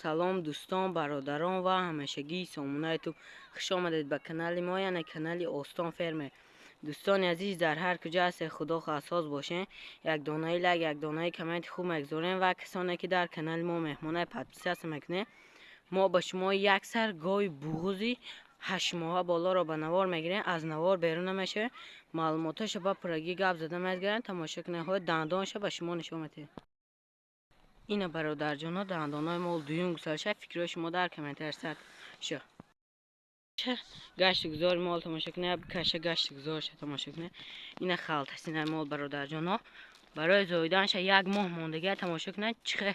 سلام دوستان، برادران و همیشگی سامونه‌تون، خوش آمدید به کانال ما، یعنی کانال استان فرمه. دوستان عزیز، در هر کجا هست خدا خواستاز باشین، یک دانه لایک، یک دانه کامنت خوب مگذارین و کسانی که در کانال ما مهمانه پادپیس میکنه، ما با شما یک سر گاوی بوغوزی 8 ماه بالا را به نوار میگیریم. از نوار بیرون نمیشه، معلوماتش با پرگی گپ زده میگیرن. تماشا کنید، های دندانش به شما نشون میده. اینا برادر جانا دندانای مال دویون گسلشه. فکرهای شما در کامنت سر شو گشت گذار مال تماشا کنه، بکشه گشت گذارش تماشا کنه. اینا خلط سینه مال برادر جانا برای زایدنش 1 ماه موندگی. تماشا کنه چه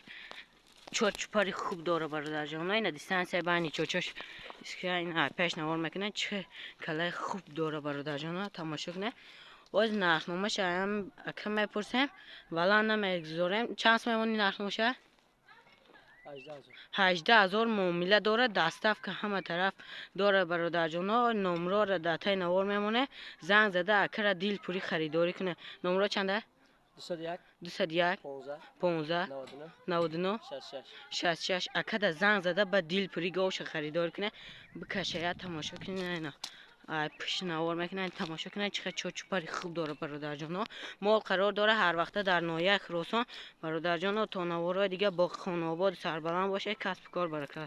چوچپاری خوب داره برادر جانا. اینا دیستانس بینی چوچش اینا پیش نوار میکنه، چه کله خوب داره برادر جانا. تماشا کنه. باز نرخنامه‌ش هم کم میپرسیم ولی نمیگذاریم. چند میمونی نرخنامه‌ش؟ 18,000 معامله داره. دستف که همه طرف داره برادر جانا. نمره را در تای نوار میمونه. زنگ زده اکر دیل پوری خریداری کنه. نمره چنده؟ 201 15 99 66. اکر زنگ زده به دیل پوری گوش خریداری کنه. بکشه تماشا کنه. اینا پیش نوار میکنن. تماشا کنن چقدر چوچپاری خوب داره برادر جانا. مال قرار داره هر وقته در ناحیه خراسان برادر جانا. تا نوارهای دیگه با خانواباد سربلند باشه. کسب کار برکت.